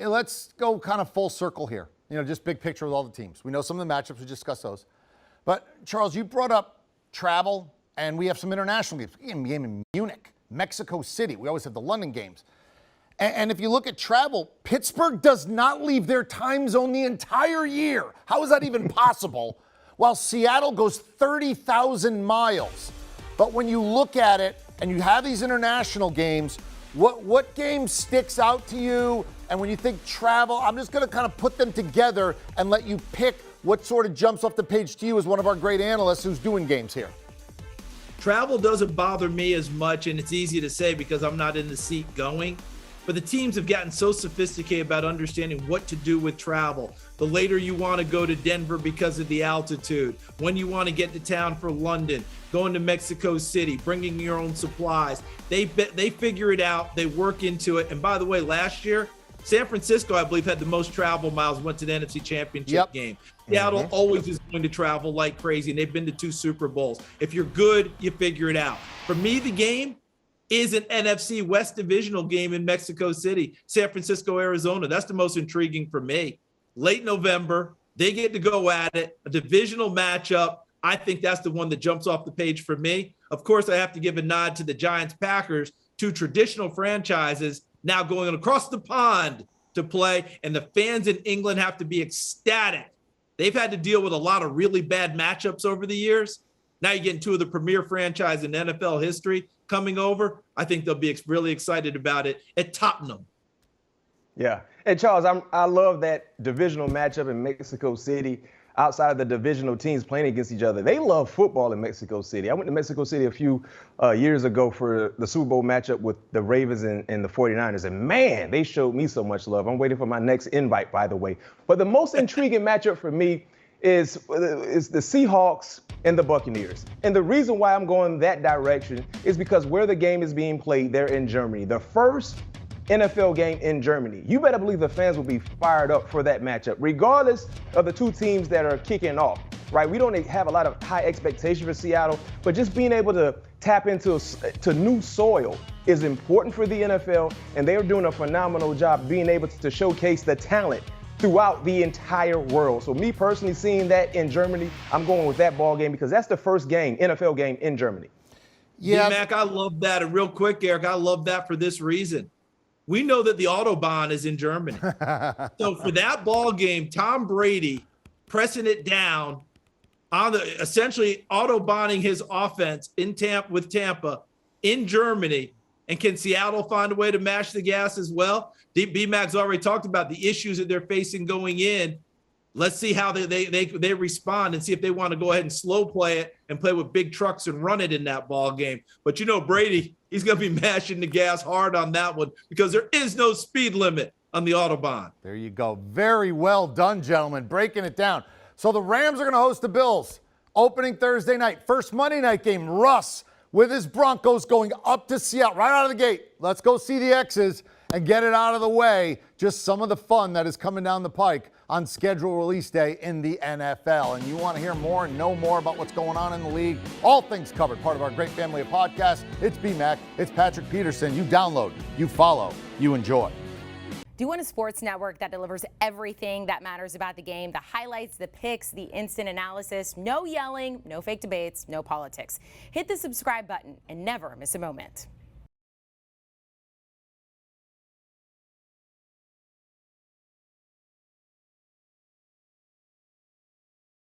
let's go kind of full circle here. Just big picture with all the teams. We know some of the matchups. We discussed those. But, Charles, you brought up travel, and we have some international games. We have a game in Munich, Mexico City. We always have the London games. And if you look at travel, Pittsburgh does not leave their time zone the entire year. How is that even possible? While Seattle goes 30,000 miles. But when you look at it and you have these international games, what game sticks out to you? And when you think travel, I'm just going to kind of put them together and let you pick what sort of jumps off the page to you as one of our great analysts who's doing games here. Travel doesn't bother me as much, and it's easy to say because I'm not in the seat going. But the teams have gotten so sophisticated about understanding what to do with travel. The later you want to go to Denver because of the altitude, when you want to get to town for London, going to Mexico City, bringing your own supplies. They figure it out. They work into it. And by the way, last year, San Francisco, I believe, had the most travel miles, went to the NFC Championship game. Seattle always is going to travel like crazy, and they've been to 2 Super Bowls. If you're good, you figure it out. For me, the game is an NFC West divisional game in Mexico City, San Francisco, Arizona. That's the most intriguing for me. Late November, they get to go at it, a divisional matchup. I think that's the one that jumps off the page for me. Of course, I have to give a nod to the Giants-Packers, 2 traditional franchises now going across the pond to play, and the fans in England have to be ecstatic. They've had to deal with a lot of really bad matchups over the years. Now you're getting 2 of the premier franchises in NFL history coming over. I think they'll be really excited about it at Tottenham. Yeah. And Charles, I love that divisional matchup in Mexico City. Outside of the divisional teams playing against each other, they love football in Mexico City. I went to Mexico City a few years ago for the Super Bowl matchup with the Ravens and the 49ers. And man, they showed me so much love. I'm waiting for my next invite, by the way. But the most intriguing matchup for me is the Seahawks and the Buccaneers. And the reason why I'm going that direction is because where the game is being played, they're in Germany. The first NFL game in Germany. You better believe the fans will be fired up for that matchup, regardless of the 2 teams that are kicking off, right? We don't have a lot of high expectations for Seattle, but just being able to tap into new soil is important for the NFL, and they're doing a phenomenal job being able to showcase the talent throughout the entire world. So me personally seeing that in Germany, I'm going with that ball game because that's the first game, NFL game in Germany. Yeah, Mac, I love that. And real quick, Eric, I love that for this reason. We know that the Autobahn is in Germany. So for that ball game, Tom Brady pressing it down on essentially Autobahning his offense with Tampa in Germany. And can Seattle find a way to mash the gas as well? B-Mac's already talked about the issues that they're facing going in. Let's see how they respond and see if they want to go ahead and slow play it and play with big trucks and run it in that ball game. But Brady, he's going to be mashing the gas hard on that one because there is no speed limit on the Autobahn. There you go. Very well done, gentlemen, breaking it down. So the Rams are going to host the Bills opening Thursday night. First Monday night game, Russ with his Broncos going up to Seattle right out of the gate. Let's go see the X's and get it out of the way. Just some of the fun that is coming down the pike on schedule release day in the NFL. And you want to hear more and know more about what's going on in the league, all things covered, part of our great family of podcasts. It's BMAC, it's Patrick Peterson. You download, you follow, you enjoy. Do you want a sports network that delivers everything that matters about the game? The highlights, the picks, the instant analysis, no yelling, no fake debates, no politics. Hit the subscribe button and never miss a moment.